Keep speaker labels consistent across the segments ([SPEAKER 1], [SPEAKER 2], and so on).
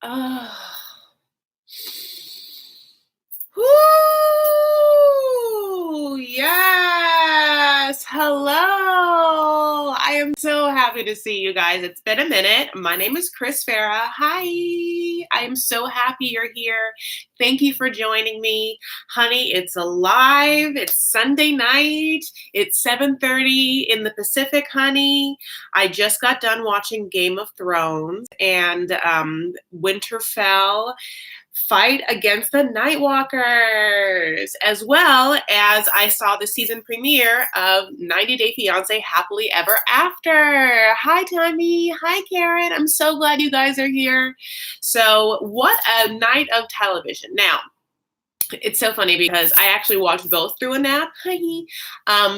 [SPEAKER 1] Oh. Woo! Yes! Hello! I am so happy to see you guys. It's been a minute. My name is Chris Farah. Hi! I am so happy you're here. Thank you for joining me. Honey, it's alive. It's Sunday night. It's 7:30 in the Pacific, honey. I just got done watching Game of Thrones and Winterfell fight against the Nightwalkers, as well as I saw the season premiere of 90 Day Fiance Happily Ever After. Hi, Tammy. Hi, Karen. I'm so glad you guys are here. So, what a night of television. Now, it's so funny because I actually watched both through a nap. Hi.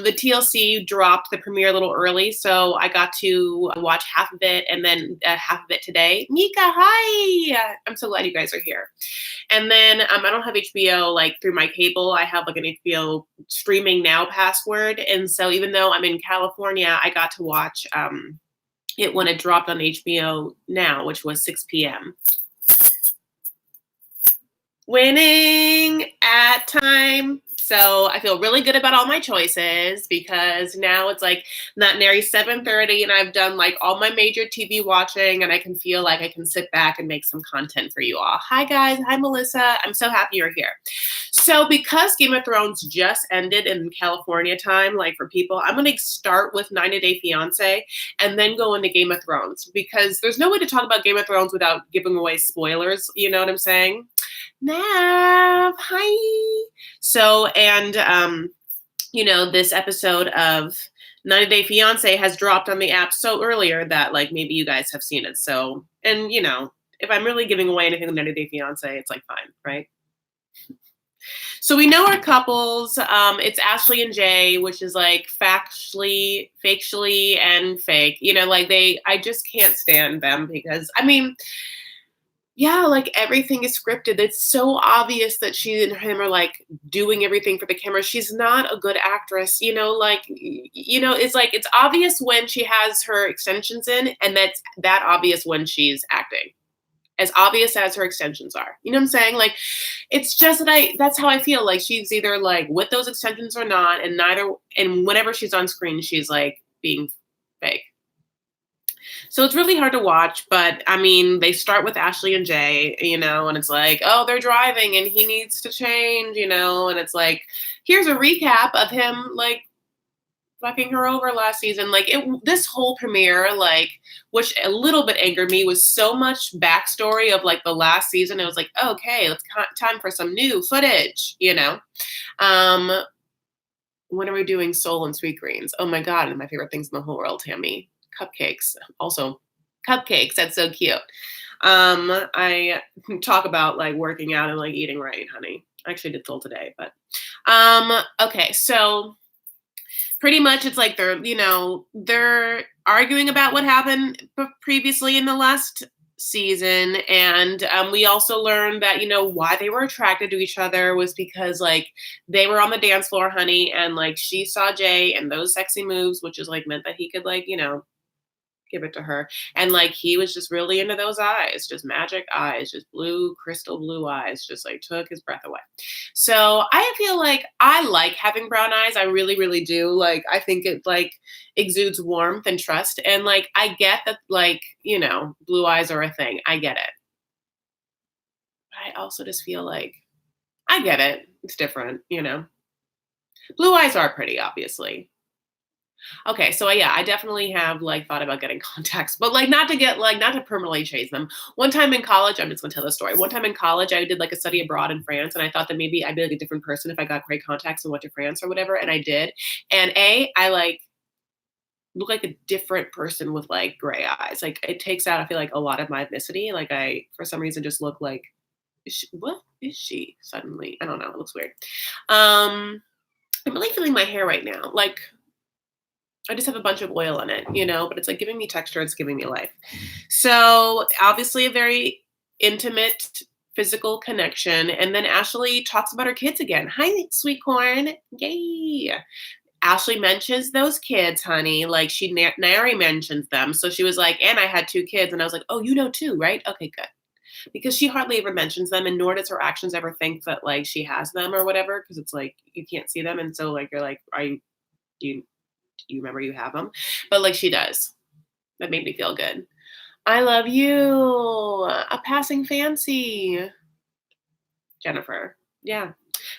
[SPEAKER 1] The TLC dropped the premiere a little early, so I got to watch half of it and then half of it today. Mika, hi! I'm so glad you guys are here. And then I don't have HBO like through my cable. I have like an HBO streaming now password, and so even though I'm in California, I got to watch it when it dropped on HBO Now, which was 6 p.m. Winning at time. So I feel really good about all my choices because now it's like not nearly 7:30 and I've done like all my major TV watching and I can feel like I can sit back and make some content for you all. Hi guys. Hi Melissa. I'm so happy you're here. So because Game of Thrones just ended in California time, like for people, I'm going to start with 90 Day Fiance and then go into Game of Thrones because there's no way to talk about Game of Thrones without giving away spoilers. You know what I'm saying? Nav, hi. So, and, this episode of 90 Day Fiance has dropped on the app so earlier that, like, maybe you guys have seen it. So, and, if I'm really giving away anything on 90 Day Fiance, it's, like, fine, right? So we know our couples. It's Ashley and Jay, which is, like, factually, and fake. I just can't stand them because, yeah, like everything is scripted. It's so obvious that she and him are like doing everything for the camera. She's not a good actress, it's like it's obvious when she has her extensions in, and that's that obvious when she's acting. As obvious as her extensions are. You know what I'm saying? Like it's just that's how I feel. Like she's either like with those extensions or not, and whenever she's on screen, she's like being fake. So it's really hard to watch, but they start with Ashley and Jay, and it's like, oh, they're driving and he needs to change, and it's like, here's a recap of him like fucking her over last season. Like this whole premiere, like, which a little bit angered me, was so much backstory of like the last season. It was like, okay, it's time for some new footage, when are we doing Soul and Sweet Greens? Oh my God, and my favorite things in the whole world, Tammy. Cupcakes. Also, cupcakes. That's so cute. I talk about like working out and like eating right, honey. I actually did Soul today, but okay. So pretty much it's like they're arguing about what happened previously in the last season, and we also learned that why they were attracted to each other was because like they were on the dance floor, honey, and like she saw Jay and those sexy moves, which is like meant that he could like give it to her, and like he was just really into those eyes, just magic eyes, just blue, crystal blue eyes, just like took his breath away. So I feel like I like having brown eyes. I really, really do. Like I think it like exudes warmth and trust, and like I get that like blue eyes are a thing. I get it, but I also just feel like I get it. It's different, Blue eyes are pretty, obviously. Okay, so yeah, I definitely have like thought about getting contacts, but like not to permanently chase them. One time in college, I'm just gonna tell the story. One time in college, I did like a study abroad in France, and I thought that maybe I'd be like a different person if I got gray contacts and went to France or whatever, and I did. And I like look like a different person with like gray eyes. Like it takes out, I feel like a lot of my ethnicity. Like I, for some reason, just look like, what is she suddenly? I don't know. It looks weird. I'm really feeling my hair right now. Like. I just have a bunch of oil in it, but it's like giving me texture. It's giving me life. So obviously a very intimate physical connection. And then Ashley talks about her kids again. Hi, sweet corn. Yay. Ashley mentions those kids, honey. Like Nary mentions them. So she was like, and I had 2 kids. And I was like, oh, too, right? Okay, good. because she hardly ever mentions them, and nor does her actions ever think that like she has them or whatever, because it's like you can't see them, and so like you're like, are you do you remember you have them? But like she does. That made me feel good. I love you. A passing fancy, Jennifer. Yeah.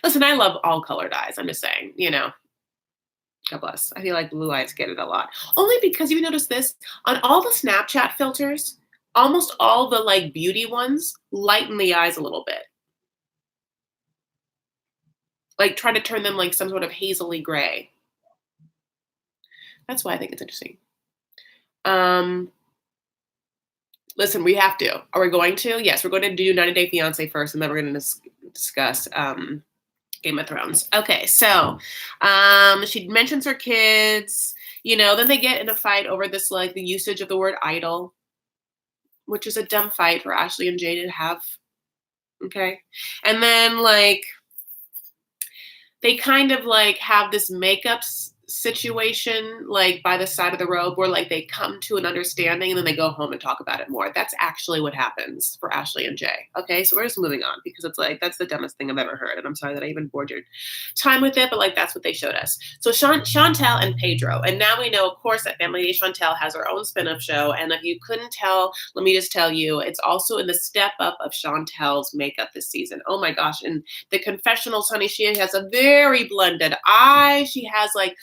[SPEAKER 1] Listen, I love all colored eyes. I'm just saying, God bless. I feel like blue eyes get it a lot. Only because you notice this on all the Snapchat filters, almost all the like beauty ones lighten the eyes a little bit. Like try to turn them like some sort of hazily gray. That's why I think it's interesting. Um, Listen, we have to. Are we going to? Yes, we're going to do 90 Day Fiance first, and then we're going to discuss Game of Thrones. Okay, so she mentions her kids. Then they get in a fight over this, like the usage of the word idol, which is a dumb fight for Ashley and Jay to have. Okay, and then like they kind of like have this makeup situation like by the side of the road where like they come to an understanding and then they go home and talk about it more. That's actually what happens for Ashley and Jay. Okay, so we're just moving on because it's like that's the dumbest thing I've ever heard, and I'm sorry that I even bored your time with it, but like that's what they showed us. So Chantel and Pedro, and now we know, of course, that Family Day Chantel has her own spin-off show, and if you couldn't tell, let me just tell you, it's also in the step up of Chantel's makeup this season. Oh my gosh, and the confessionals, honey, she has a very blended eye. She has like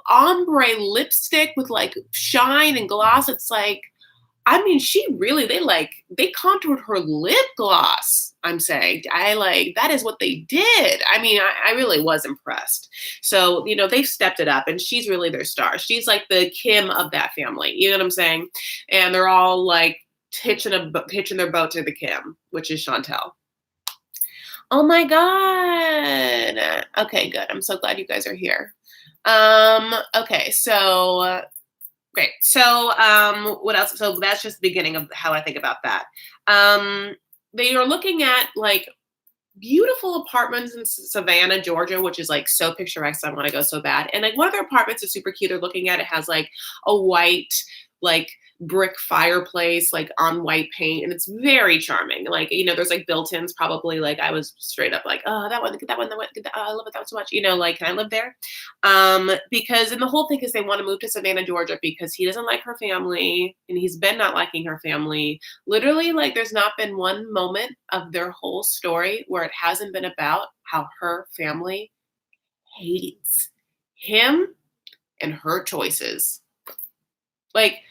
[SPEAKER 1] ombre lipstick with like shine and gloss. It's like, I mean, they contoured her lip gloss. I'm saying, that is what they did. I mean, I really was impressed. So, they've stepped it up and she's really their star. She's like the Kim of that family. You know what I'm saying? And they're all like hitching their boat to the Kim, which is Chantel. Oh my God. Okay, good. I'm so glad you guys are here. Okay, so great. So what else? So that's just the beginning of how I think about that. They are looking at like beautiful apartments in Savannah, Georgia, which is like so picturesque. I want to go so bad. And like one of their apartments is super cute. They're looking at it, has like a white, like brick fireplace, like on white paint, and it's very charming. Like, there's like built-ins probably. Like I was straight up like, oh, that one, I love it that one so much. Like, can I live there? Because and the whole thing is they want to move to Savannah, Georgia, because he doesn't like her family, and he's been not liking her family. Literally, like there's not been one moment of their whole story where it hasn't been about how her family hates him and her choices. Like,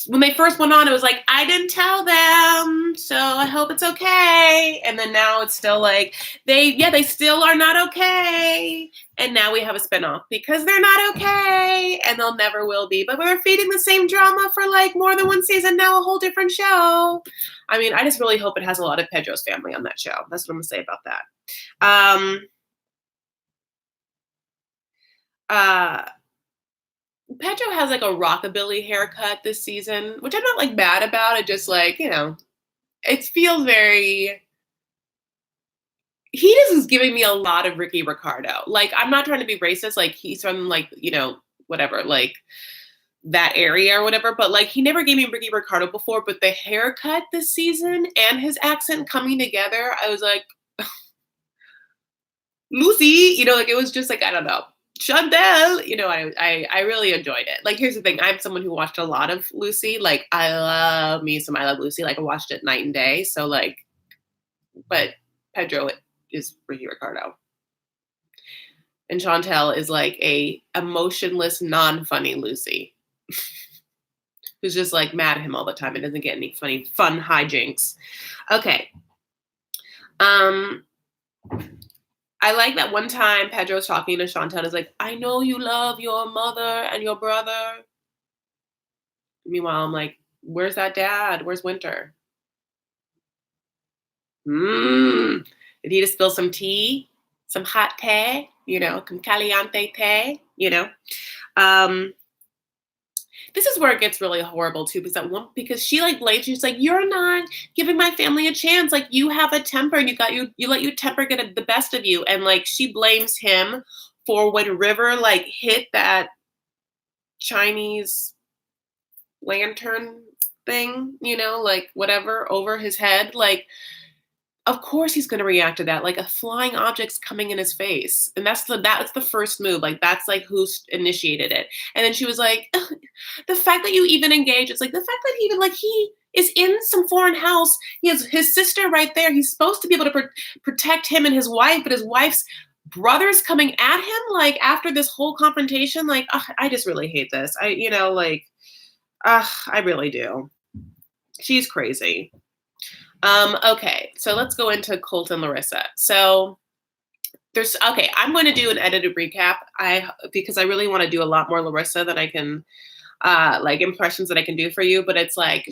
[SPEAKER 1] when they first went on, it was like, I didn't tell them, so I hope it's okay. And then now it's still like, they still are not okay. And now we have a spinoff because they're not okay and they'll never will be. But we're feeding the same drama for like more than one season, now a whole different show. I mean, I just really hope it has a lot of Pedro's family on that show. That's what I'm going to say about that. Pedro has like a rockabilly haircut this season, which I'm not like bad about. It just like, it feels very. He just is giving me a lot of Ricky Ricardo. Like, I'm not trying to be racist. Like, he's from like, whatever, like that area or whatever. But like, he never gave me Ricky Ricardo before. But the haircut this season and his accent coming together, I was like, Lucy, like it was just like, I don't know. Chantel, I really enjoyed it. Like, here's the thing. I'm someone who watched a lot of Lucy. Like, I love Lucy. Like, I watched it night and day. So, like, but Pedro is Ricky Ricardo. And Chantel is like a emotionless, non-funny Lucy. Who's just, like, mad at him all the time and doesn't get any fun hijinks. Okay. I like that one time Pedro's talking to Chantel is like, I know you love your mother and your brother. Meanwhile, I'm like, where's that dad? Where's Winter? Did he just spill some tea? Some hot tea? Some caliente tea? This is where it gets really horrible too, because she like blames, she's like, you're not giving my family a chance. Like, you have a temper and you let your temper get the best of you. And like, she blames him for when River like hit that Chinese lantern thing, like whatever over his head. Like, of course he's going to react to that. Like a flying object's coming in his face. And that's the first move. Like that's like who initiated it. And then she was like, the fact that you even engage, it's like the fact that he is in some foreign house. He has his sister right there. He's supposed to be able to protect him and his wife, but his wife's brother's coming at him like after this whole confrontation. Like, I just really hate this. I really do. She's crazy. Okay, so let's go into Colt and Larissa. So I'm going to do an edited recap. Because I really want to do a lot more Larissa than I can, like impressions that I can do for you. But it's like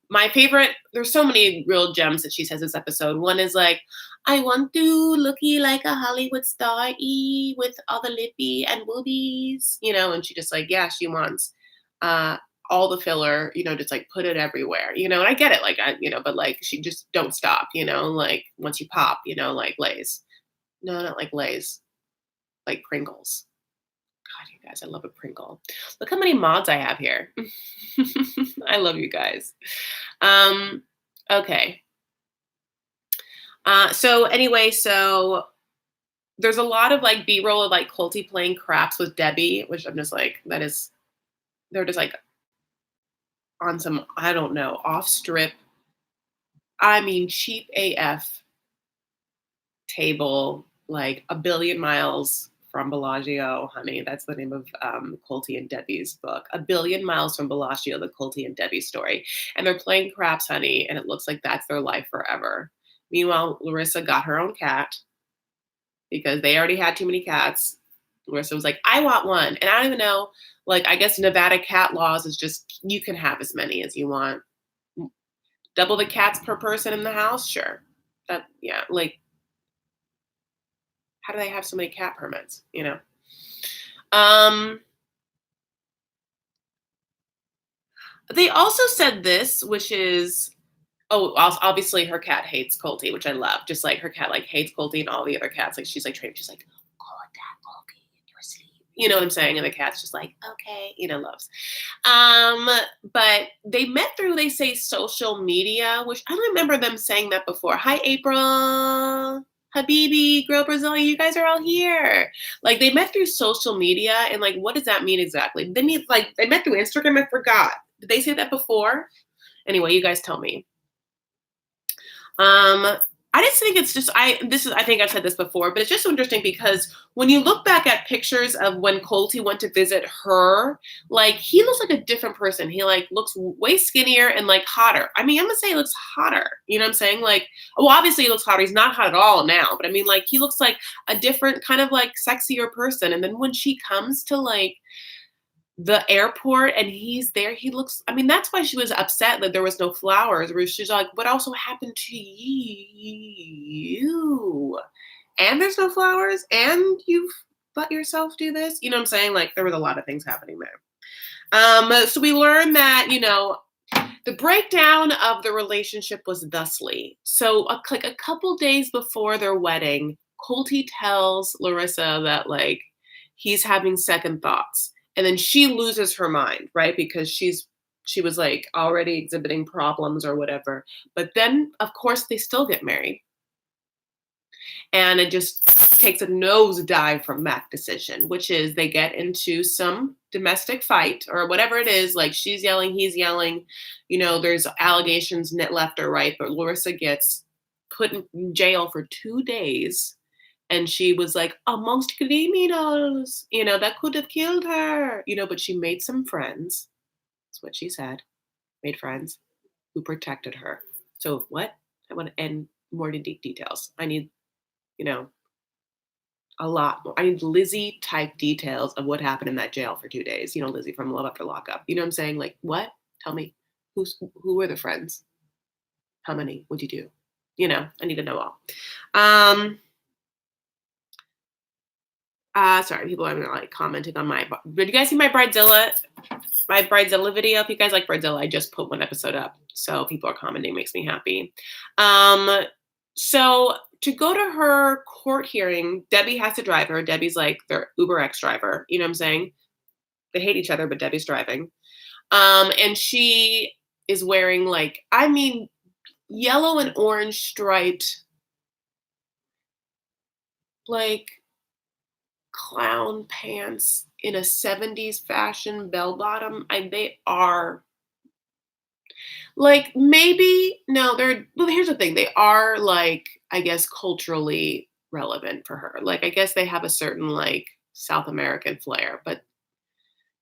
[SPEAKER 1] my favorite. There's so many real gems that she says this episode. One is like, I want to looky like a Hollywood star with all the lippy and boobies, and she just like, yeah, she wants, all the filler, just like put it everywhere, and I get it, like, but like, she just don't stop, like once you pop, like Lay's. No, not like Lay's, like Pringles. God, you guys, I love a Pringle. Look how many mods I have here. I love you guys. Okay. So anyway, so there's a lot of like B-roll of like Colty playing craps with Debbie, which I'm just like, they're just like on some, I don't know, off strip, cheap AF table, like a billion miles from Bellagio, honey. That's the name of Colty and Debbie's book. A Billion Miles from Bellagio, the Colty and Debbie story. And they're playing craps, honey, and it looks like that's their life forever. Meanwhile, Larissa got her own cat because they already had too many cats. Larissa was like, I want one. And I don't even know, like, I guess Nevada cat laws is just, you can have as many as you want. Double the cats per person in the house? Sure. Like, how do they have so many cat permits, They also said this, which is, obviously her cat hates Colty, which I love. Just like her cat like hates Colty and all the other cats. Like she's like trained. She's like, call it that, Colty, in your sleep. You know what I'm saying? And the cat's just like, okay, loves. But they met through, they say, social media, which I don't remember them saying that before. Hi, April. Habibi, Girl Brazilian, you guys are all here. Like they met through social media, and like, what does that mean exactly? They met through Instagram. I forgot. Did they say that before? Anyway, you guys tell me. I just think it's just, I think I've said this before, but it's just so interesting because when you look back at pictures of when Colty went to visit her, like he looks like a different person. He like looks way skinnier and like hotter. I'm gonna say he looks hotter. You know what I'm saying? Like, well, obviously he looks hotter. He's not hot at all now, but like he looks like a different kind of like sexier person. And then when she comes to like the airport and he's there, he looks, that's why she was upset that there was no flowers, where she's like, what also happened to you? And there's no flowers and you've let yourself do this? You know what I'm saying? Like there was a lot of things happening there. So we learned that, the breakdown of the relationship was thusly. So like a couple days before their wedding, Colty tells Larissa that like he's having second thoughts. And then she loses her mind, right? Because she was like already exhibiting problems or whatever. But then, of course, they still get married. And it just takes a nosedive from that decision, which is they get into some domestic fight or whatever it is. Like she's yelling, he's yelling. There's allegations left or right. But Larissa gets put in jail for 2 days. And she was like, amongst criminals, that could have killed her, but she made some friends. That's what she said. Made friends who protected her. So what? I want to end more deep details. I need, a lot more. I need Lizzie type details of what happened in that jail for 2 days. Lizzie from Love After Lockup. You know what I'm saying? Like, what? Tell me, who were the friends? How many? What'd you do? I need to know all. Sorry, people are like commenting on did you guys see my Bridezilla video? If you guys like Bridezilla, I just put one episode up. So people are commenting, makes me happy. So to go to her court hearing, Debbie has to drive her. Debbie's like their Uber X driver. You know what I'm saying? They hate each other, but Debbie's driving. And she is wearing like, I mean, yellow and orange striped, like clown pants in a 70s fashion bell bottom. They are like, maybe no, they're well, here's the thing. They are like, I guess, culturally relevant for her. Like, I guess they have a certain like South American flair, but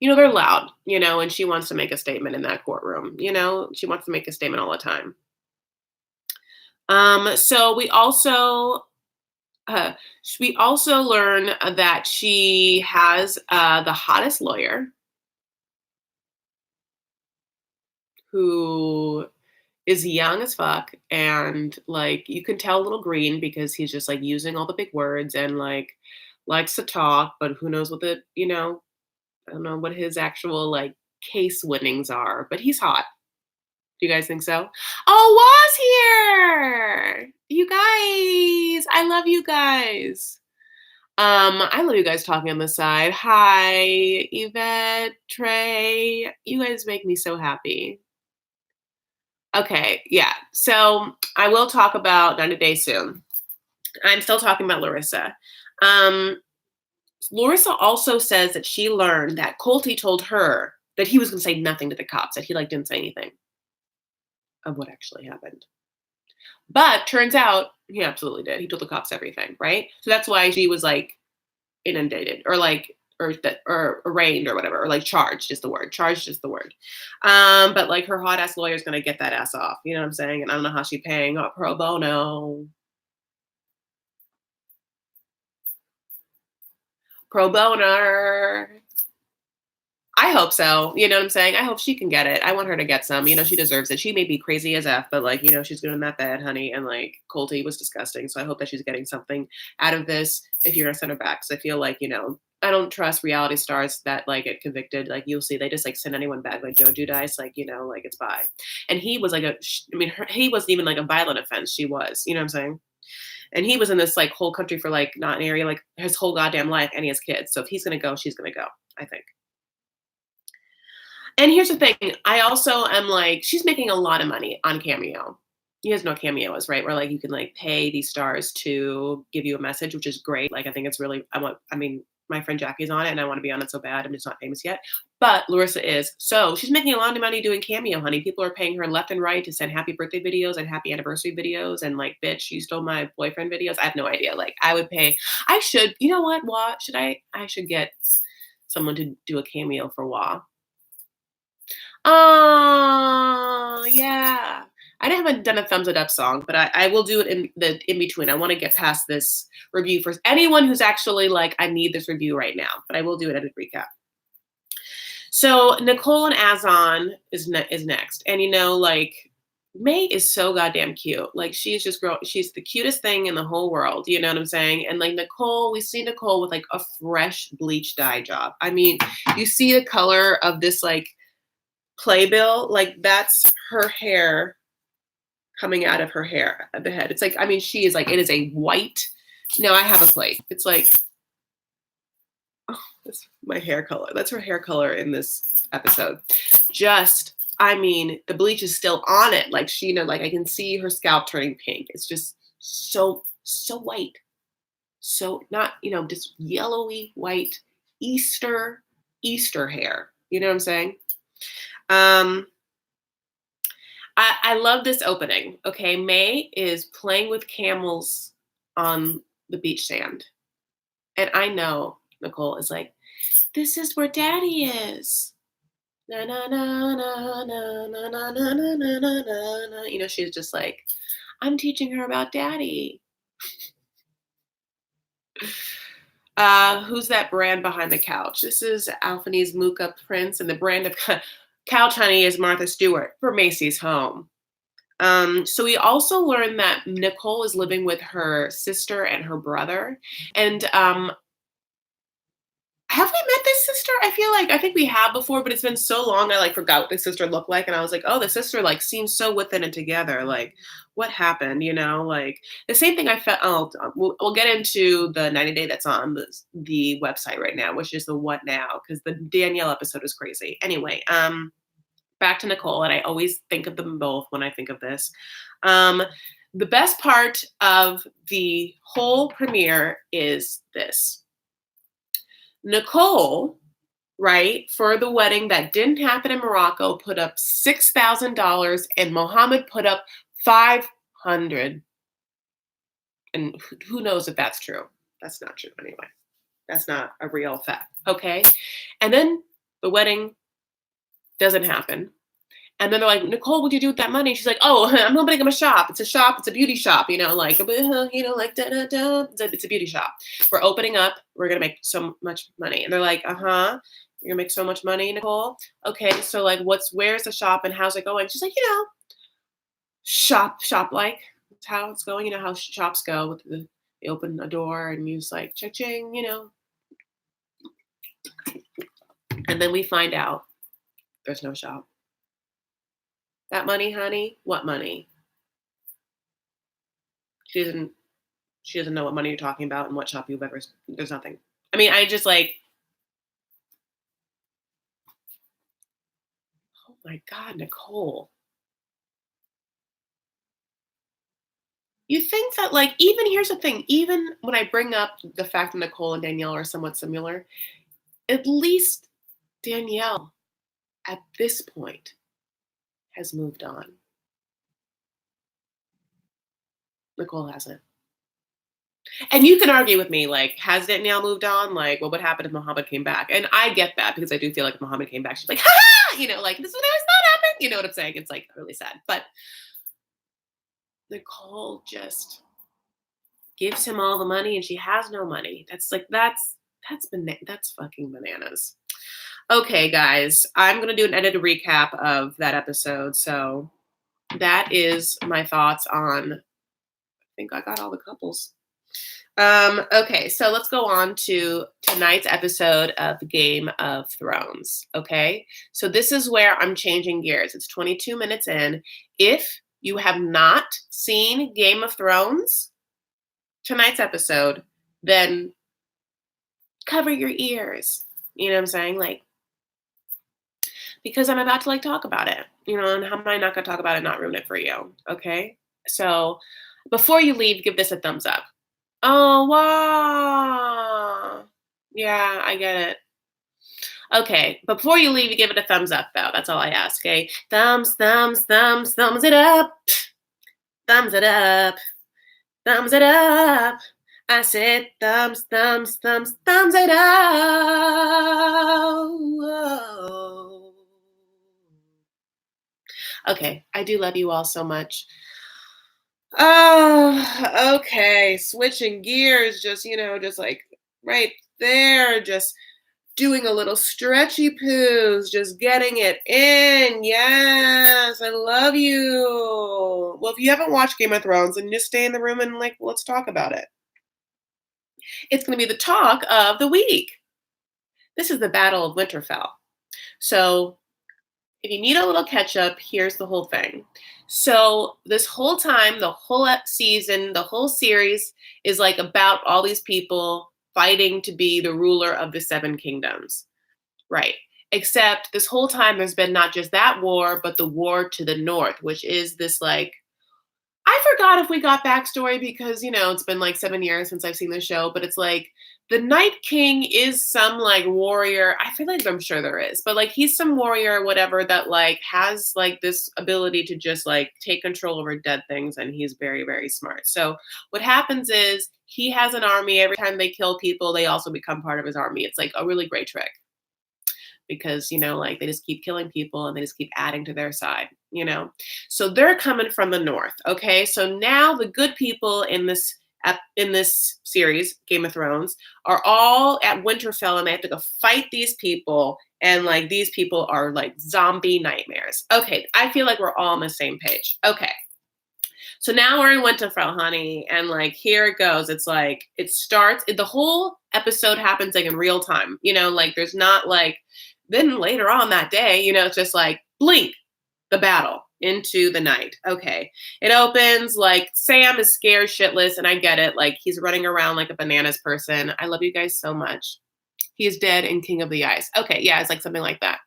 [SPEAKER 1] they're loud, and she wants to make a statement in that courtroom. She wants to make a statement all the time. So uh, we also learn that she has the hottest lawyer who is young as fuck, and like you can tell a little green because he's just like using all the big words and like likes to talk, but who knows what I don't know what his actual like case winnings are, but he's hot. Do you guys think so? Oh, was here. You guys. I love you guys. I love you guys talking on the side. Hi, Yvette, Trey. You guys make me so happy. Okay, yeah. So I will talk about 90 Days soon. I'm still talking about Larissa. Um, Larissa also says that she learned that Colty told her that he was going to say nothing to the cops, that he like didn't say anything of what actually happened. But turns out he absolutely did. He told the cops everything, right? So that's why she was like inundated or like or arraigned or whatever, or like charged is the word. Charged is the word. But like her hot ass lawyer is gonna get that ass off. You know what I'm saying? And I don't know how she's paying pro bono. Pro bono. I hope so. You know what I'm saying? I hope she can get it. I want her to get some. She deserves it. She may be crazy as F, but like, she's doing that bad, honey. And like, Colty was disgusting. So I hope that she's getting something out of this if you're gonna send her back. Cause I feel like, I don't trust reality stars that like get convicted. Like you'll see, they just like send anyone back. Like Joe Giudice, like, like it's bye. And he was like he wasn't even like a violent offense. She was, you know what I'm saying? And he was in this like whole country for like not an area, like his whole goddamn life. And he has kids. So if he's going to go, she's going to go, I think. And here's the thing. I also am like, she's making a lot of money on Cameo. You guys know what Cameo is, right? Where like you can like pay these stars to give you a message, which is great. Like I think it's really, my friend Jackie's on it and I want to be on it so bad. I'm just not famous yet. But Larissa is. So she's making a lot of money doing Cameo, honey. People are paying her left and right to send happy birthday videos and happy anniversary videos and like, bitch, you stole my boyfriend videos. I have no idea. Like I would pay. I should, you know what? Wah, should I should get someone to do a cameo for Wah. Oh, yeah. I haven't done a thumbs it up song, but I will do it in between. I want to get past this review for anyone who's actually like, I need this review right now, but I will do it at a recap. So Nicole and Azan is next. And like May is so goddamn cute. Like she's the cutest thing in the whole world. You know what I'm saying? And like Nicole, we see Nicole with like a fresh bleach dye job. I mean, you see the color of this like playbill, like that's her hair coming out of her hair at the head. It's like, she is like, it is a white. No, I have a plate. It's like, oh, that's my hair color. That's her hair color in this episode. The bleach is still on it. Like she, like I can see her scalp turning pink. It's just so white. So not, just yellowy white Easter hair. You know what I'm saying? I love this opening. Okay, May is playing with camels on the beach sand. And I know Nicole is like, this is where daddy is. Na na na na na na na na na na na na. She's just like, I'm teaching her about daddy. Who's that brand behind the couch? This is Alphany's Mocha Prince, and the brand of couch honey is Martha Stewart for Macy's Home. So we also learned that Nicole is living with her sister and her brother. And have we met this sister? I think we have before, but it's been so long I like forgot what the sister looked like. And I was like, oh, the sister like seems so within and together. Like what happened, like the same thing I felt. We'll get into the 90 Day that's on the website right now, which is the What Now, because the Danielle episode is crazy. Anyway, back to Nicole, and I always think of them both when I think of this. Um, the best part of the whole premiere is this. Nicole, right, for the wedding that didn't happen in Morocco, put up $6,000 and Mohammed put up 500. And who knows if that's true? That's not true anyway. That's not a real fact. Okay. And then the wedding doesn't happen. And then they're like, Nicole, what'd you do with that money? She's like, oh, I'm opening up a shop. It's a shop. It's a beauty shop. Like, like, da, da, da. It's a beauty shop. We're opening up. We're going to make so much money. And they're like, uh-huh. You're going to make so much money, Nicole? Okay. So like, where's the shop and how's it going? She's like, shop like. That's how it's going. You know how shops go with they open a door and you just like, cha-ching, And then we find out there's no shop. That money, honey? What money? She doesn't know what money you're talking about and what shop you've ever. There's nothing. I mean, I just like. Oh my God, Nicole. You think that like even here's the thing. Even when I bring up the fact that Nicole and Danielle are somewhat similar, at least Danielle at this point has moved on. Nicole hasn't. And you can argue with me, like, has Danielle moved on? Like, what would happen if Muhammad came back? And I get that because I do feel like if Muhammad came back, she's like, ha! Like, this is what I always thought happened. You know what I'm saying? It's like really sad. But Nicole just gives him all the money and she has no money. That's fucking bananas. Okay, guys, I'm going to do an edited recap of that episode. So that is my thoughts on, I think I got all the couples. Okay, so let's go on to tonight's episode of Game of Thrones. Okay, so this is where I'm changing gears. It's 22 minutes in. If you have not seen Game of Thrones, tonight's episode, then cover your ears. You know what I'm saying? Like, because I'm about to like talk about it, and how am I not going to talk about it, not ruin it for you? Okay, so before you leave, give this a thumbs up. Oh, wow. Yeah, I get it. Okay, before you leave, you give it a thumbs up, though. That's all I ask, okay? Thumbs it up. Thumbs it up. Thumbs it up. I said thumbs it up. Whoa. Okay, I do love you all so much. Oh, okay. Switching gears, just like right there, just doing a little stretchy poos, just getting it in. Yes, I love you. Well, if you haven't watched Game of Thrones, then just stay in the room and like, let's talk about it. It's going to be the talk of the week. This is the Battle of Winterfell. So if you need a little catch up, here's the whole thing. So this whole time, the whole season, the whole series is like about all these people fighting to be the ruler of the Seven Kingdoms. Right. Except this whole time there's been not just that war, but the war to the north, which is this like, I forgot if we got backstory because, it's been like 7 years since I've seen the show, but it's like the Night King is some like warrior. I feel like I'm sure there is, but like he's some warrior or whatever that like has like this ability to just like take control over dead things. And he's very, very smart. So what happens is he has an army. Every time they kill people, they also become part of his army. It's like a really great trick. Because, like they just keep killing people and they just keep adding to their side, So they're coming from the north. Okay. So now the good people in this series, Game of Thrones, are all at Winterfell and they have to go fight these people. And like these people are like zombie nightmares. Okay. I feel like we're all on the same page. Okay. So now we're in Winterfell, honey, and like here it goes. It's like the whole episode happens like in real time, like there's not like then later on that day, it's just like blink, the battle into the night. Okay. It opens like Sam is scared shitless, and I get it. Like he's running around like a bananas person. I love you guys so much. He is dead and King of the Ice. Okay, yeah, it's like something like that.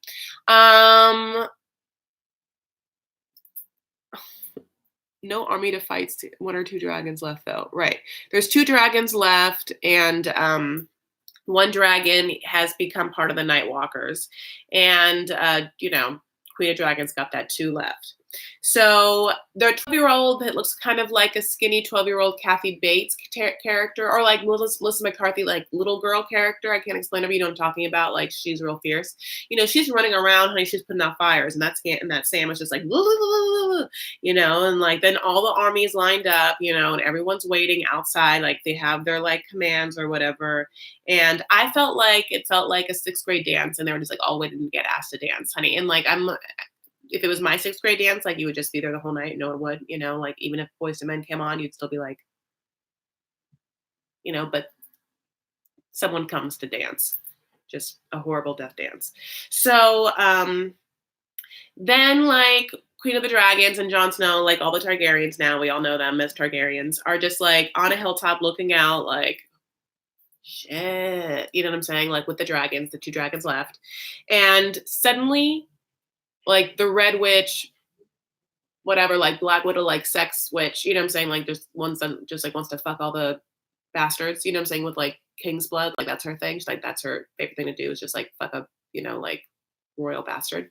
[SPEAKER 1] no army to fight. 1 or 2 dragons left, though. Right. There's 2 dragons left, and one dragon has become part of the Night Walkers, and Queen of Dragons got that 2 left. So their 12-year-old, it looks kind of like a skinny 12-year-old Kathy Bates character, or like Melissa McCarthy, like little girl character. I can't explain it, you know what I'm talking about. Like, she's real fierce. She's running around, honey, she's putting out fires, and that Sam is just like, and like then all the armies lined up, and everyone's waiting outside, like they have their like commands or whatever. And it felt like a 6th grade dance, and they were just like all waiting to get asked to dance, honey. And like if it was my 6th grade dance, like you would just be there the whole night. No one would, like even if Boys to Men came on, you'd still be like, but someone comes to dance, just a horrible death dance. So then like Queen of the Dragons and Jon Snow, like all the Targaryens now, we all know them as Targaryens, are just like on a hilltop looking out like, shit, you know what I'm saying? Like with the 2 dragons left. And suddenly, like the Red Witch, whatever, like Black Widow, like sex witch, you know what I'm saying? Like just ones that just like wants to fuck all the bastards, you know what I'm saying? With like king's blood, like that's her thing. She's like, that's her favorite thing to do is just like fuck up, like royal bastard.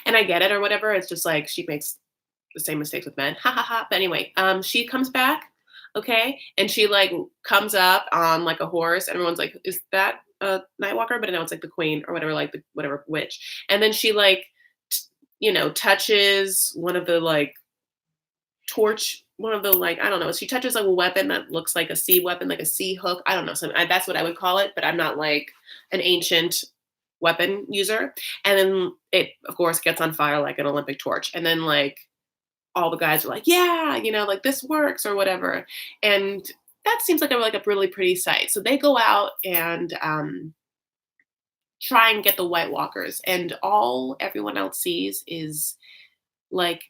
[SPEAKER 1] And I get it or whatever. It's just like she makes the same mistakes with men. Ha ha ha. But anyway, she comes back, okay, and she like comes up on like a horse. Everyone's like, is that a Nightwalker? But no, it's like the queen or whatever, like the whatever witch. And then she like touches one of the like one of the like, I don't know, she touches like a weapon that looks like a sea weapon, like a sea hook. I don't know. So that's what I would call it, but I'm not like an ancient weapon user. And then it, of course, gets on fire like an Olympic torch. And then like all the guys are like, yeah, like this works or whatever. And that seems like a really pretty sight. So they go out and try and get the White Walkers, and all everyone else sees is like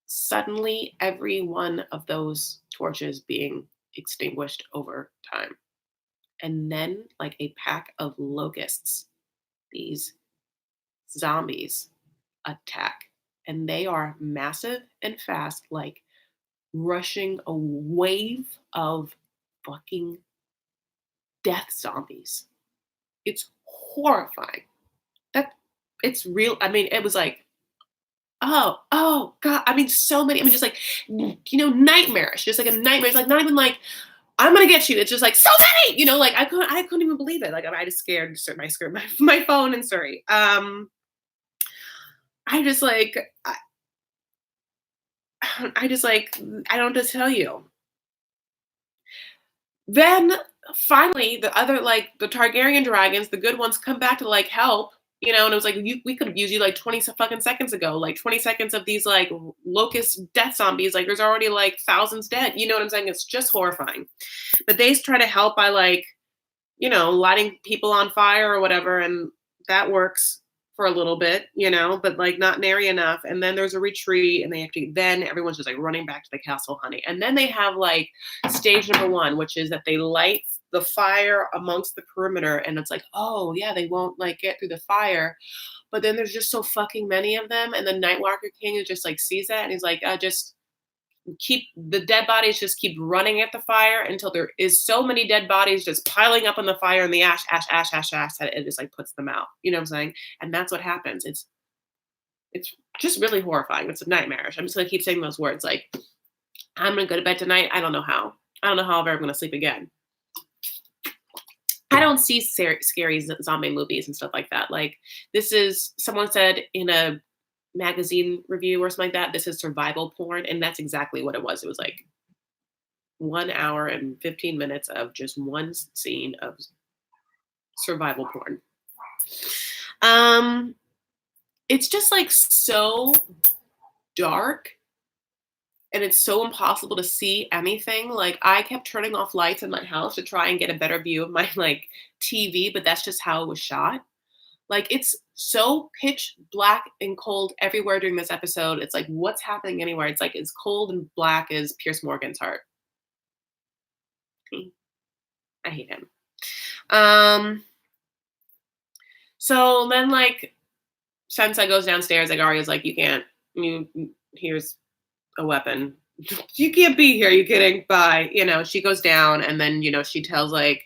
[SPEAKER 1] suddenly every one of those torches being extinguished over time. And then like a pack of locusts, these zombies, attack, and they are massive and fast, like rushing a wave of fucking death zombies. It's horrifying. It's real. I mean, it was like, oh God. I mean, so many. I mean, just like, nightmarish. Just like a nightmare. It's like not even like, I'm gonna get you. It's just like so many. Like I couldn't even believe it. Like I just scared my phone in Surrey. I just like, I just like, I don't know what to tell you. Then finally, the other like the Targaryen dragons, the good ones, come back to like help. And it was like, we could have used you like 20 fucking seconds ago, like 20 seconds of these like locust death zombies. Like there's already like thousands dead. You know what I'm saying? It's just horrifying. But they try to help by like, lighting people on fire or whatever. And that works for a little bit, but like not nary enough. And then there's a retreat and then everyone's just like running back to the castle, honey. And then they have like stage number 1, which is that they light the fire amongst the perimeter. And it's like, oh yeah, they won't like get through the fire. But then there's just so fucking many of them. And the Nightwalker King is just like sees that. And he's like, just keep the dead bodies, just keep running at the fire until there is so many dead bodies just piling up on the fire and the ash that it just like puts them out. You know what I'm saying? And that's what happens. It's just really horrifying. It's nightmarish. I'm just gonna keep saying those words. Like, I'm gonna go to bed tonight. I don't know how I'm ever gonna sleep again. I don't see scary zombie movies and stuff like that. Like, this is, someone said in a magazine review or something like that, this is survival porn, and that's exactly what it was. It was like 1 hour and 15 minutes of just one scene of survival porn. It's just like so dark, and it's so impossible to see anything. Like, I kept turning off lights in my house to try and get a better view of my like TV, but that's just how it was shot. Like, it's so pitch black and cold everywhere during this episode. It's like, what's happening anywhere? It's like as cold and black as Piers Morgan's heart. I hate him. So then, like, Sansa goes downstairs. Like, Arya's like, here's a weapon. You can't be here. You kidding? Bye. She goes down, and then she tells like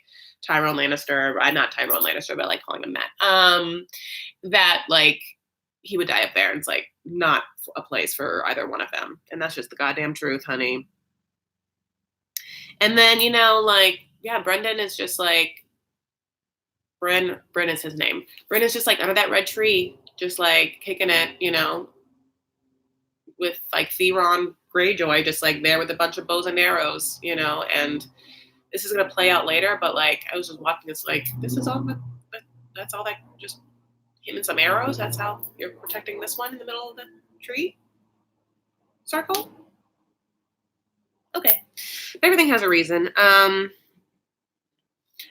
[SPEAKER 1] Tyrone Lannister, not Tyrone Lannister, but like calling him Matt, that like he would die up there, and it's like not a place for either one of them, and that's just the goddamn truth, honey. And then like yeah, Brendan is just like Bryn is his name. Bryn is just like under that red tree, just like kicking it, with like Theron Greyjoy, just like there with a bunch of bows and arrows, and this is gonna play out later, but like I was just watching this, like this is all that's all that, just him and some arrows. That's how you're protecting this one in the middle of the tree circle. Okay, everything has a reason.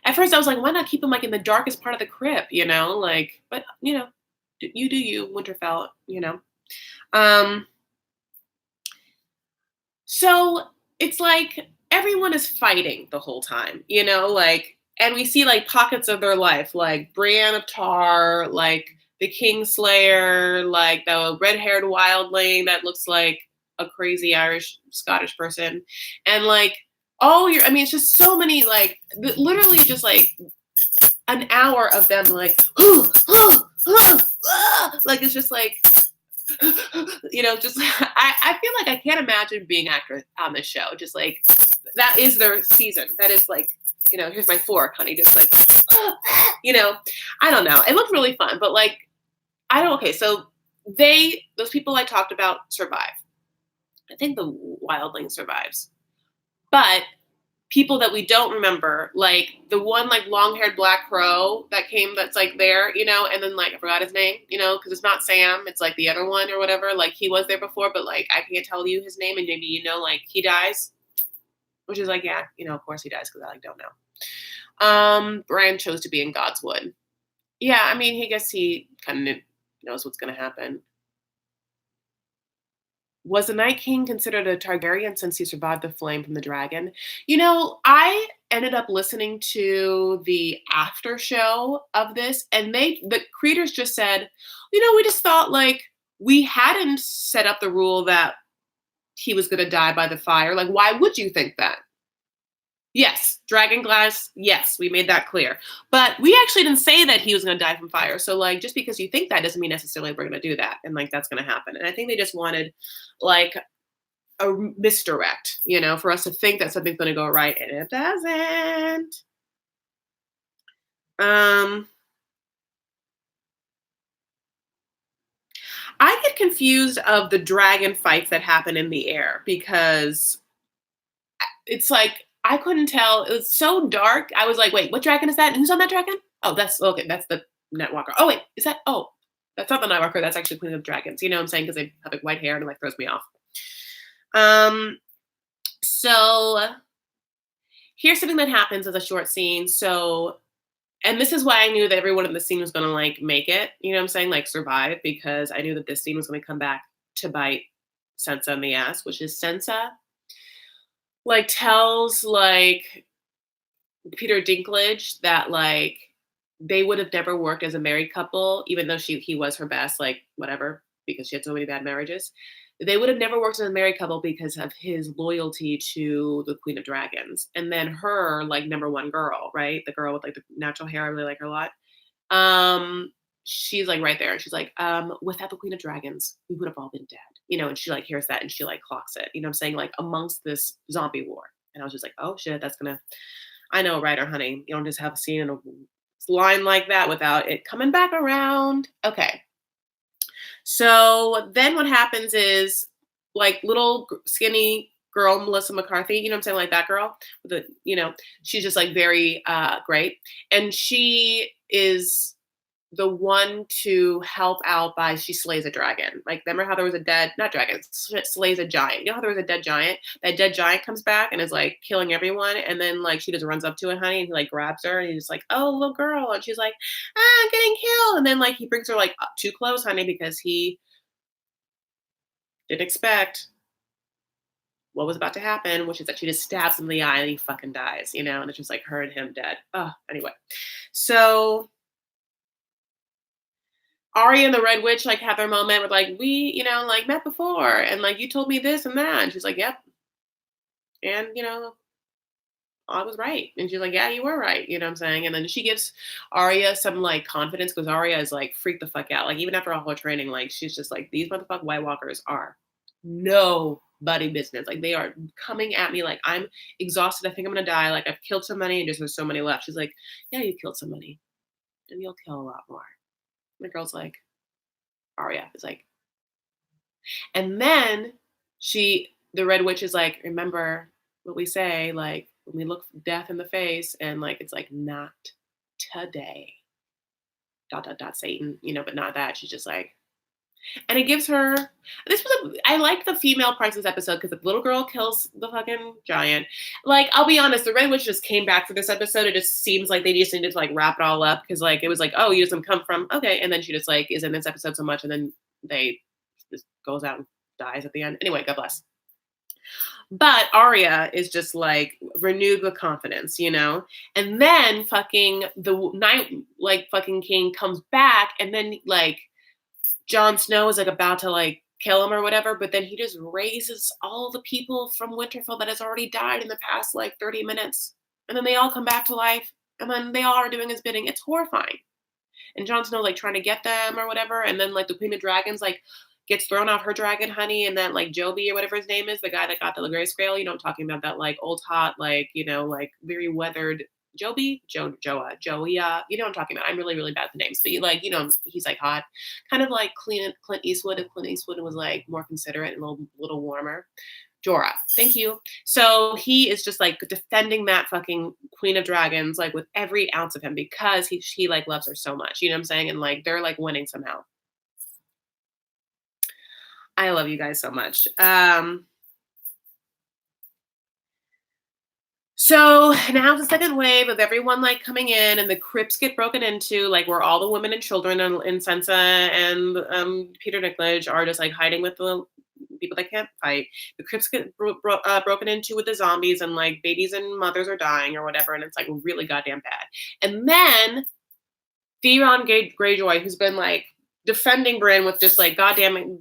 [SPEAKER 1] At first I was like, why not keep him like in the darkest part of the crypt, like, but you do you, Winterfell, So it's like everyone is fighting the whole time, like, and we see like pockets of their life, like Brienne of Tar, like the Kingslayer, like the red-haired wildling that looks like a crazy Irish Scottish person, and like I mean, it's just so many, like literally just like an hour of them like, like it's just like just I feel like I can't imagine being actor on this show. Just like that is their season. That is like, here's my fork, honey. Just like, I don't know. It looked really fun, but like, okay. So those people I talked about survive. I think the wildling survives, but people that we don't remember, like the one like long-haired black crow that's like there, and then like I forgot his name, because it's not Sam, it's like the other one or whatever. Like he was there before, but like I can't tell you his name, and maybe like he dies, which is like, yeah, of course he dies because I like don't know. Brian chose to be in Godswood. Yeah, I mean, I guess he kind of knows what's gonna happen. Was the Night King considered a Targaryen since he survived the flame from the dragon? I ended up listening to the after show of this, and the creators just said, we just thought like we hadn't set up the rule that he was going to die by the fire. Like, why would you think that? Yes, dragon glass. Yes, we made that clear. But we actually didn't say that he was going to die from fire. So, like, just because you think that doesn't mean necessarily we're going to do that. And, like, that's going to happen. And I think they just wanted, like, a misdirect, for us to think that something's going to go right. And it doesn't. I get confused of the dragon fights that happen in the air because it's like, I couldn't tell. It was so dark. I was like, wait, what dragon is that? And who's on that dragon? Oh, that's okay. That's the Nightwalker. Oh, wait, is that? Oh, that's not the Nightwalker. That's actually Queen of the Dragons. You know what I'm saying? Because they have like white hair and it like throws me off. So here's something that happens as a short scene. So, and this is why I knew that everyone in the scene was going to like make it, you know what I'm saying? Like survive, because I knew that this scene was going to come back to bite Sansa in the ass, which is Sansa like tells like Peter Dinklage that like they would have never worked as a married couple, even though he was her best, like whatever, because she had so many bad marriages. They would have never worked as a married couple because of his loyalty to the Queen of Dragons. And then her like number one girl, right? The girl with like the natural hair, I really like her a lot. She's like right there. She's like, without the Queen of Dragons, we would have all been dead. And she like hears that and she like clocks it. You know what I'm saying? Like amongst this zombie war. And I was just like, oh shit, I know, writer, honey. You don't just have a scene in a line like that without it coming back around. Okay. So then what happens is like little skinny girl, Melissa McCarthy, you know what I'm saying? Like that girl with the, she's just like very great. And she is the one to help out by she slays a dragon. Like, remember how there was not dragon, slays a giant. You know how there was a dead giant? That dead giant comes back and is like killing everyone. And then like she just runs up to it, honey, and he like grabs her and he's like, oh, little girl. And she's like, I'm getting killed. And then like he brings her like up too close, honey, because he didn't expect what was about to happen, which is that she just stabs him in the eye and he fucking dies, and it's just like her and him dead. Anyway. So Arya and the Red Witch like have their moment with like, we, like met before and like you told me this and that. And she's like, yep, And, I was right. And she's like, yeah, you were right. You know what I'm saying? And then she gives Arya some like confidence because Arya is like freaked the fuck out. Like even after all her training, like she's just like, these motherfucking White Walkers are nobody business. Like they are coming at me like I'm exhausted. I think I'm gonna die. Like I've killed somebody and just there's so many left. She's like, yeah, you killed somebody. And you'll kill a lot more. And the girl's like, Arya is like, and then the Red Witch is like, remember what we say, like when we look death in the face, and like it's like not today. Dot dot dot Satan, but not that. She's just like, and it gives her. I like the female parts of this episode because the little girl kills the fucking giant. Like I'll be honest, the Red Witch just came back for this episode. It just seems like they just needed to like wrap it all up because like it was like, oh, you just come from okay, and then she just like is in this episode so much, and then they just goes out and dies at the end. Anyway, God bless. But Arya is just like renewed with confidence, And then fucking the night like fucking king comes back, and then like Jon Snow is like about to like kill him or whatever, but then he just raises all the people from Winterfell that has already died in the past like 30 minutes. And then they all come back to life, and then they all are doing his bidding. It's horrifying. And Jon Snow like trying to get them or whatever, and then like the Queen of Dragons like gets thrown off her dragon honey, and then like Joby or whatever his name is, the guy that got the Grayscale, I'm talking about that like old hot, like, like very weathered Joby, Joa, Joia, I'm talking about. I'm really, really bad at the names, but he's like hot, kind of like Clint Eastwood if Clint Eastwood was like more considerate and a little warmer. Jorah, thank you. So he is just like defending that fucking Queen of Dragons like with every ounce of him because he like loves her so much, you know what I'm saying? And like they're like winning somehow. I love you guys so much. So now the second wave of everyone like coming in, and the crypts get broken into, like where all the women and children in Sansa and Peter Dinklage are just like hiding with the people that can't fight. The crypts get broken into with the zombies, and like babies and mothers are dying or whatever, and it's like really goddamn bad. And then Theon Greyjoy, who's been like defending Brienne with just like goddamn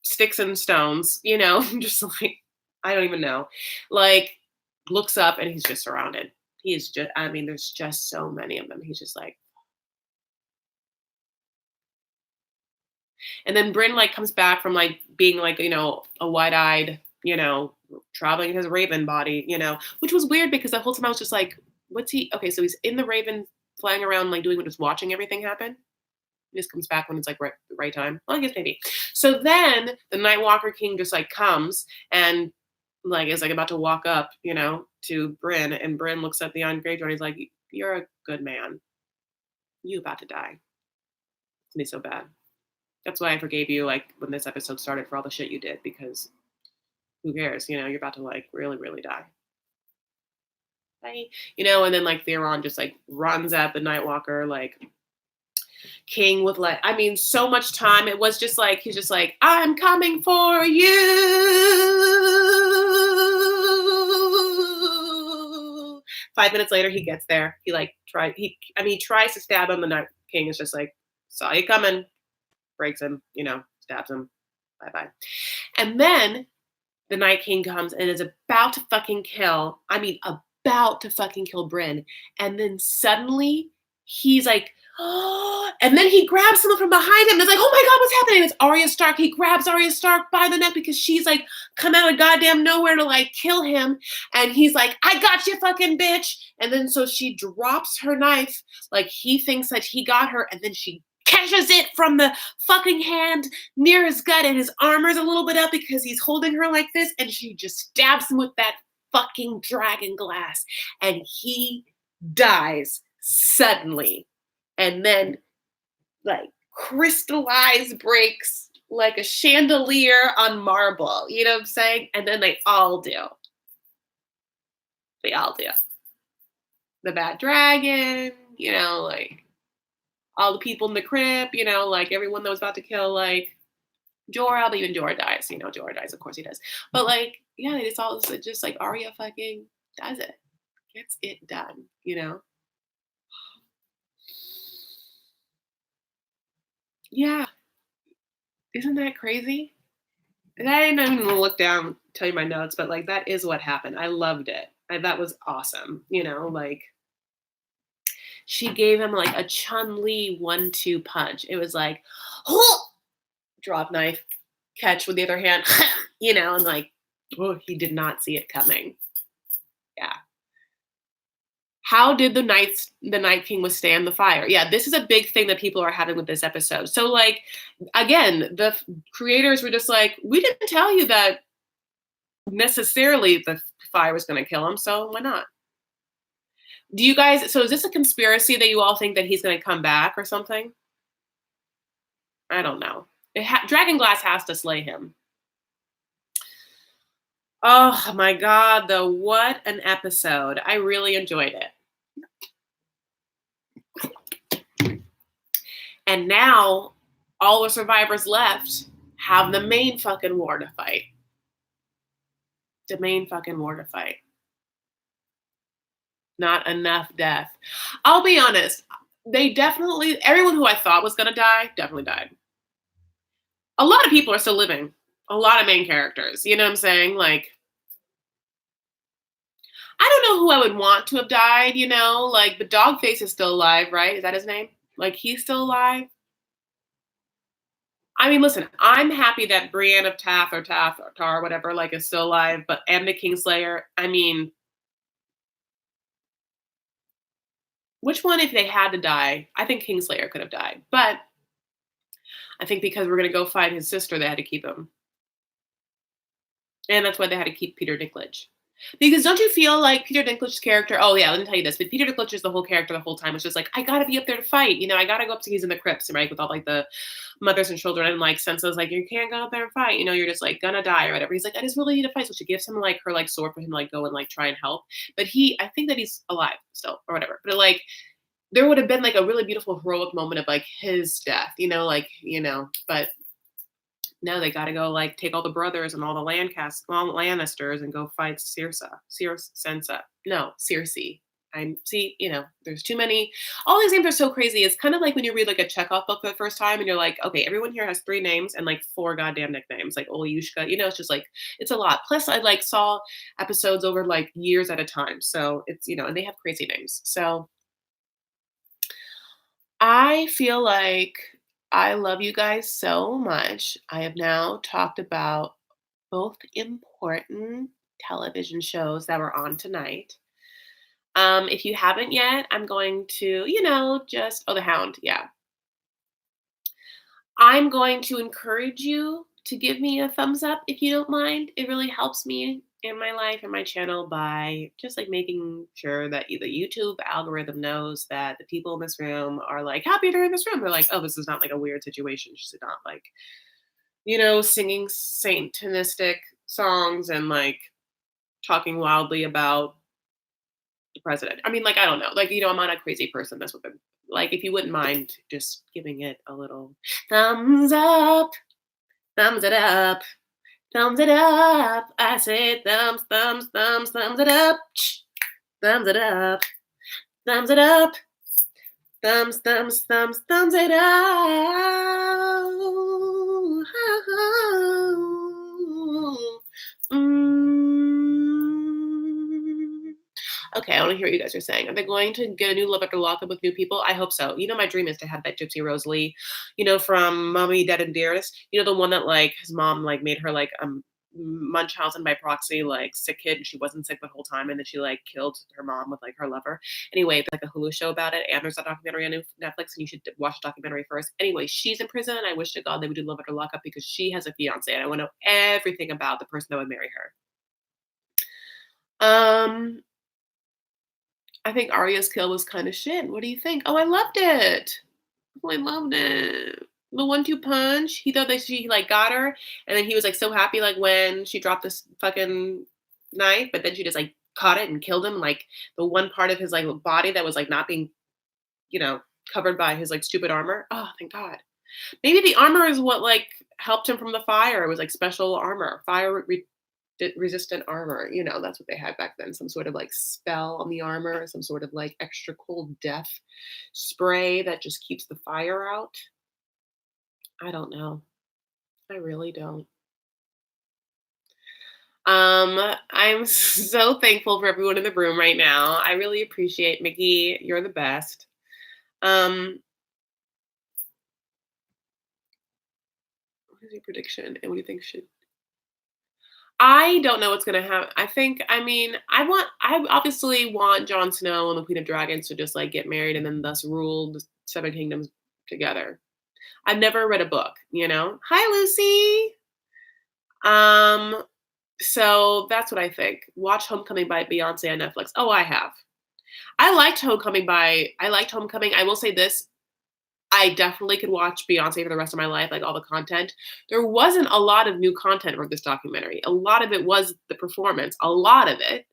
[SPEAKER 1] sticks and stones, just like I don't even know, like looks up and he's just surrounded. He is just, there's just so many of them. He's just like, and then Bryn like comes back from like being like, a wide-eyed, traveling in his raven body, which was weird because the whole time I was just like, what's he? Okay, so he's in the raven flying around, like doing what, just watching everything happen. He just comes back when it's like the right time. Well, I guess maybe. So then the Night Walker King just like comes and like is like about to walk up, to Bryn, and Bryn looks at Theon Greyjoy and he's like, "You're a good man. You about to die. It's gonna be so bad. That's why I forgave you like when this episode started for all the shit you did, because who cares? You're about to like really, really die." Bye. And then like Theon just like runs at the Night Walker like King with like, so much time. It was just like, he's just like, "I'm coming for you." 5 minutes later, he gets there. He like tries to stab him. The Night King is just like, "Saw you coming," breaks him, stabs him. Bye-bye. And then the Night King comes and is about to fucking kill, about to fucking kill Bryn. And then suddenly he's like, oh, and then he grabs someone from behind him. It's like, oh my God, what's happening? It's Arya Stark. He grabs Arya Stark by the neck because she's like come out of goddamn nowhere to like kill him. And he's like, "I got you, fucking bitch." And then so she drops her knife, like he thinks that he got her, and then she catches it from the fucking hand near his gut, and his armor's a little bit up because he's holding her like this, and she just stabs him with that fucking dragon glass, and he dies suddenly. And then like crystallized breaks like a chandelier on marble, you know what I'm saying? And then they all do. The bad dragon, like all the people in the crypt, like everyone that was about to kill like Jorah, but even Jorah dies. Jorah dies, of course he does. But like, yeah, it's all just like Arya fucking does it. Gets it done, Yeah. Isn't that crazy? And I didn't even look down, tell you my notes, but like that is what happened. I loved it. That was awesome. Like she gave him like a Chun Li 1-2 punch. It was like, oh, drop knife, catch with the other hand, and like, oh, he did not see it coming. Yeah. How did the Night King withstand the fire? Yeah, this is a big thing that people are having with this episode. So, like, again, the creators were just like, we didn't tell you that necessarily the fire was going to kill him, so why not? Do you guys? So, is this a conspiracy that you all think that he's going to come back or something? I don't know. Dragon Glass has to slay him. Oh my god, though, what an episode. I really enjoyed it. And now all the survivors left have the main fucking war to fight. The main fucking war to fight. Not enough death. I'll be honest. Everyone who I thought was going to die definitely died. A lot of people are still living. A lot of main characters. You know what I'm saying? Like, I don't know who I would want to have died, Like, the Dogface is still alive, right? Is that his name? Like, he's still alive. I mean, listen, I'm happy that Brienne of Taff or Taff or Tar, whatever, like, is still alive, but and the Kingslayer, I mean, which one, if they had to die? I think Kingslayer could have died, but I think because we're gonna go find his sister, they had to keep him, and that's why they had to keep Peter Dinklage. Because don't you feel like Peter Dinklage's character? Oh yeah, let me tell you this. But Peter Dinklage is the whole character the whole time. It's just like I gotta be up there to fight. I gotta go up to he's in the crypts, right, with all like the mothers and children, and like Sansa's like you can't go up there and fight. You're just like gonna die or whatever. He's like I just really need to fight. So she gives him like her like sword for him to like go and like try and help. But I think that he's alive still or whatever. But like there would have been like a really beautiful heroic moment of like his death. But no, they got to go like take all the brothers and all the Lannisters and go fight Sansa. No, Cersei. There's too many. All these names are so crazy. It's kind of like when you read like a Chekhov book for the first time and you're like, okay, everyone here has 3 names and like 4 goddamn nicknames, like Olyushka. It's just like it's a lot. Plus, I like saw episodes over like years at a time, so it's and they have crazy names. So I feel like I love you guys so much. I have now talked about both important television shows that were on tonight. If you haven't yet, I'm going to, the Hound. Yeah. I'm going to encourage you to give me a thumbs up if you don't mind. It really helps me in my life and my channel by just like making sure that the YouTube algorithm knows that the people in this room are like happy they're in this room. They're like, oh, this is not like a weird situation. She's not like, singing satanistic songs and like talking wildly about the president. I mean, like, I don't know. Like, I'm not a crazy person. That's what like, if you wouldn't mind just giving it a little thumbs up, thumbs it up. Thumbs it up. I say thumbs, thumbs, thumbs, thumbs it up. Thumbs it up. Thumbs it up. Thumbs, thumbs, thumbs, thumbs it up. Okay, I want to hear what you guys are saying. Are they going to get a new Love After Lockup with new people? I hope so. My dream is to have that Gypsy Rose Lee, from Mommy, Dead and Dearest. The one that like his mom like made her like Munchausen by proxy, like sick kid, and she wasn't sick the whole time, and then she like killed her mom with like her lover. Anyway, there's like a Hulu show about it, and there's a documentary on Netflix, and you should watch the documentary first. Anyway, she's in prison, and I wish to God they would do Love After Lockup because she has a fiance, and I want to know everything about the person that would marry her. I think Arya's kill was kind of shit. What do you think? Oh, I loved it. Oh, I loved it. The 1-2 punch. He thought that she like got her, and then he was like so happy like when she dropped this fucking knife, but then she just like caught it and killed him. Like the one part of his like body that was like not being, covered by his like stupid armor. Oh, thank God. Maybe the armor is what like helped him from the fire. It was like special armor, resistant armor. That's what they had back then. Some sort of like spell on the armor, some sort of like extra cold death spray that just keeps the fire out. I don't know. I really don't. I'm so thankful for everyone in the room right now. I really appreciate Mickey. You're the best. Um, what is your prediction? And what do you think should I don't know what's gonna happen. I obviously want Jon Snow and the Queen of Dragons to just like get married and then thus rule the Seven Kingdoms together. I've never read a book, you know. Hi, Lucy. Um, so that's what I think. Watch Homecoming by Beyonce on Netflix. Oh, I have. I liked Homecoming. I will say this. I definitely could watch Beyonce for the rest of my life, like all the content. There wasn't a lot of new content for this documentary. A lot of it was the performance, a lot of it.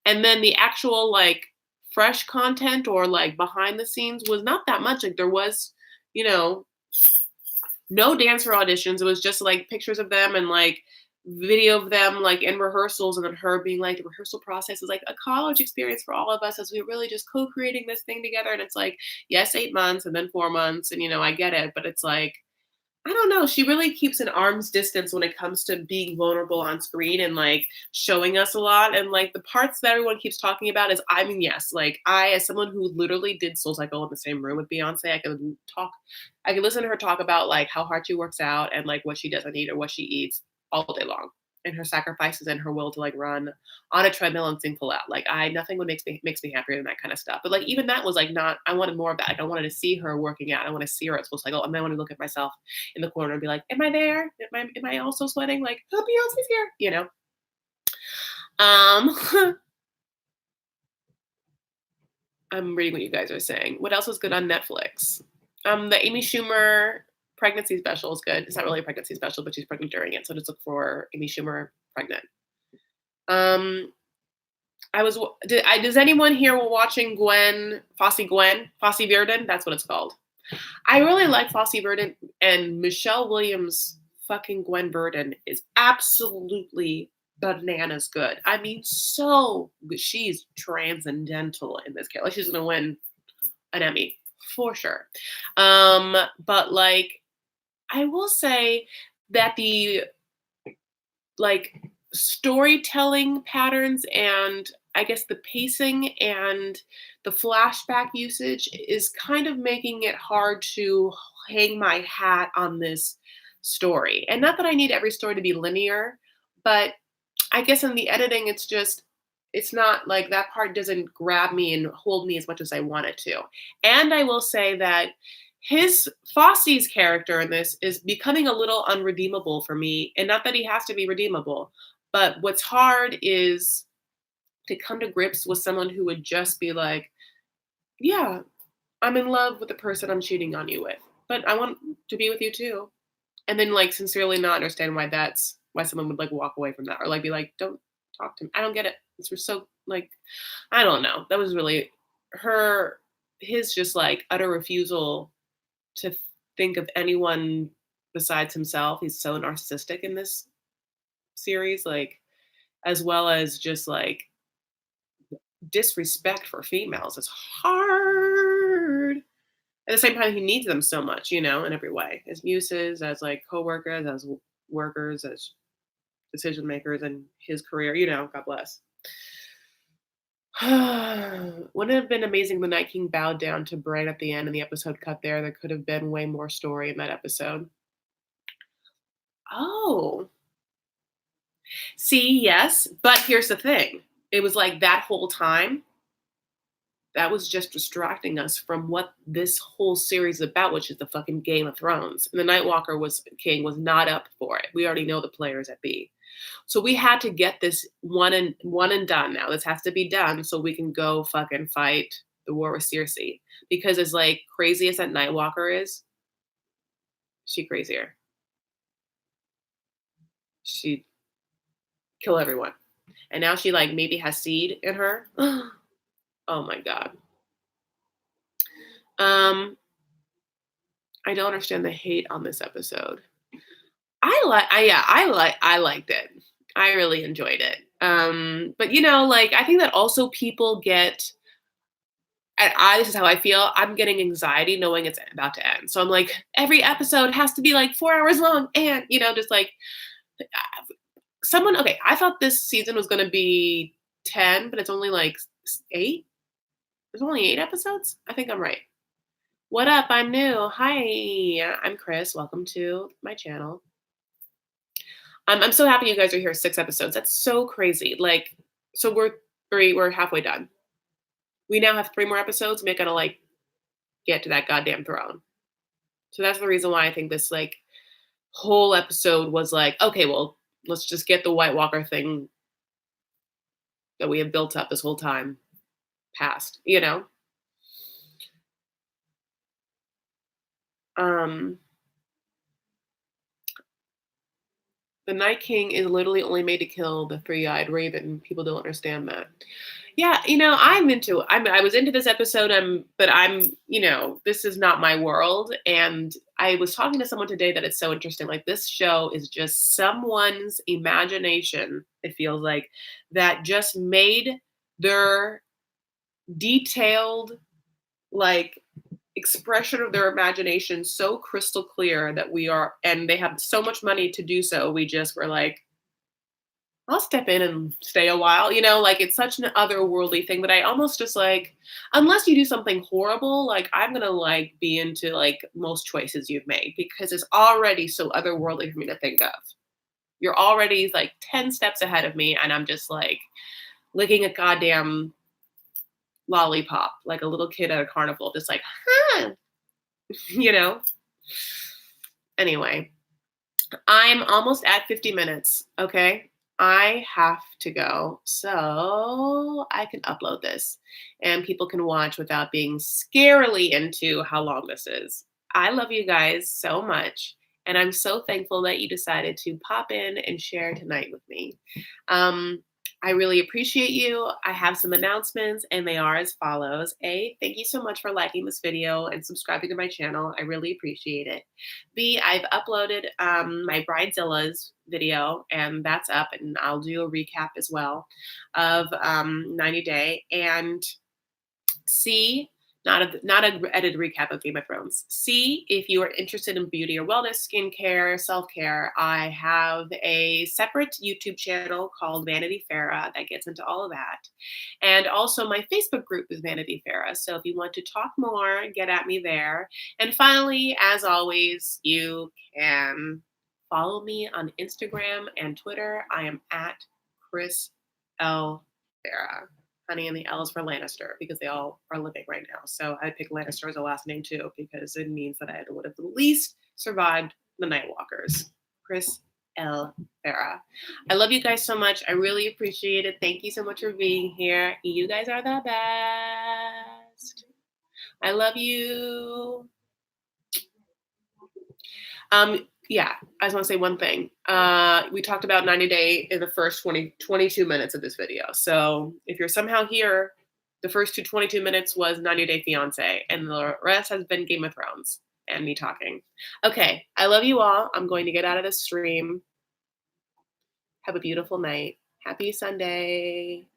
[SPEAKER 1] And then the actual like fresh content or like behind the scenes was not that much. Like there was, you know, no dancer auditions. It was just like pictures of them and like video of them like in rehearsals and then her being like the rehearsal process is like a college experience for all of us as we really just co-creating this thing together. And it's like, yes, 8 months and then 4 months. And I get it, but it's like, I don't know. She really keeps an arm's distance when it comes to being vulnerable on screen and like showing us a lot. And like the parts that everyone keeps talking about is, I mean, yes, like I, as someone who literally did Soul Cycle in the same room with Beyonce, I could listen to her talk about like how hard she works out and like what she doesn't eat or what she eats all day long and her sacrifices and her will to like run on a treadmill and sing full out. Like nothing would makes me happier than that kind of stuff. But like even that was like not. I wanted more of that. Like I wanted to see her working out. I want to see her at Soul Cycle. And then I want to look at myself in the corner and be like, "Am I there? Am I also sweating? Like, oh, Beyonce's here," Um, I'm reading what you guys are saying. What else was good on Netflix? The Amy Schumer pregnancy special is good. It's not really a pregnancy special, but she's pregnant during it, so just look for Amy Schumer pregnant. Um, Does anyone here watching Fosse Verdon? That's what it's called. I really like Fosse Verdon, and Michelle Williams fucking Gwen Verdon is absolutely bananas good. I mean, so good. She's transcendental in this character. Like she's gonna win an Emmy for sure. But like I will say that the like storytelling patterns and I guess the pacing and the flashback usage is kind of making it hard to hang my hat on this story. And not that I need every story to be linear, but I guess in the editing, it's not like that part doesn't grab me and hold me as much as I want it to. And I will say that Fosse's character in this is becoming a little unredeemable for me. And not that he has to be redeemable, but what's hard is to come to grips with someone who would just be like, yeah, I'm in love with the person I'm cheating on you with, but I want to be with you too. And then like sincerely not understand why someone would like walk away from that or like be like, don't talk to me. I don't get it. It's so like, I don't know. That was really his just like utter refusal to think of anyone besides himself. He's so narcissistic in this series, like, as well as just like disrespect for females is hard. At the same time, he needs them so much, in every way, as muses, as like coworkers, as workers, as decision makers in his career, God bless. Wouldn't it have been amazing the Night King bowed down to Bran at the end and the episode cut there? There could have been way more story in that episode. Oh. See, yes. But here's the thing. It was like that whole time, that was just distracting us from what this whole series is about, which is the fucking Game of Thrones. And the Nightwalker King was not up for it. We already know the players at B. So we had to get this one and done now. This has to be done so we can go fucking fight the war with Cersei. Because as like crazy as that Nightwalker is, she crazier. She'd kill everyone. And now she like maybe has seed in her. Oh my God. I don't understand the hate on this episode. I liked it. I really enjoyed it. But like I think that also people get this is how I feel. I'm getting anxiety knowing it's about to end. So I'm like, every episode has to be like 4 hours long and just like Okay, I thought this season was gonna be 10, but it's only like 8? There's only 8 episodes? I think I'm right. What up? I'm new. Hi, I'm Chris. Welcome to my channel. I'm so happy you guys are here. 6 episodes. That's so crazy. Like, so we're halfway done. We now have 3 more episodes. We're gonna like get to that goddamn throne. So that's the reason why I think this like whole episode was like, okay, well, let's just get the White Walker thing that we have built up this whole time past, you know? Um, the Night King is literally only made to kill the three-eyed raven. People don't understand that. Yeah, I'm into it. I was into this episode, but this is not my world. And I was talking to someone today that it's so interesting. Like this show is just someone's imagination, it feels like, that just made their detailed, like expression of their imagination so crystal clear that and they have so much money to do so. We just were like, I'll step in and stay a while, like it's such an otherworldly thing that I almost just like, unless you do something horrible, like I'm gonna like be into like most choices you've made because it's already so otherworldly for me to think of. You're already like 10 steps ahead of me, and I'm just like licking a goddamn lollipop like a little kid at a carnival, just like, huh, you know? Anyway, I'm almost at 50 minutes, okay? I have to go so I can upload this and people can watch without being scarily into how long this is. I love you guys so much, and I'm so thankful that you decided to pop in and share tonight with me. Um, I really appreciate you. I have some announcements, and they are as follows. A, thank you so much for liking this video and subscribing to my channel. I really appreciate it. B, I've uploaded my Bridezilla's video, and that's up, and I'll do a recap as well of 90 Day. And C, not a edited recap of Game of Thrones. C, if you are interested in beauty or wellness, skincare, self-care, I have a separate YouTube channel called Vanity Farah that gets into all of that. And also my Facebook group is Vanity Farah. So if you want to talk more, get at me there. And finally, as always, you can follow me on Instagram and Twitter. I am at Chris L. Farah. Honey, and the L is for Lannister because they all are living right now. So I picked Lannister as a last name too because it means that I would have at least survived the Night Walkers. Chris L. Farah. I love you guys so much. I really appreciate it. Thank you so much for being here. You guys are the best. I love you. Yeah, I just want to say one thing. We talked about 90 Day in the first 22 minutes of this video. So if you're somehow here, the first 22 minutes was 90 Day Fiancé, and the rest has been Game of Thrones and me talking. Okay, I love you all. I'm going to get out of this stream. Have a beautiful night. Happy Sunday.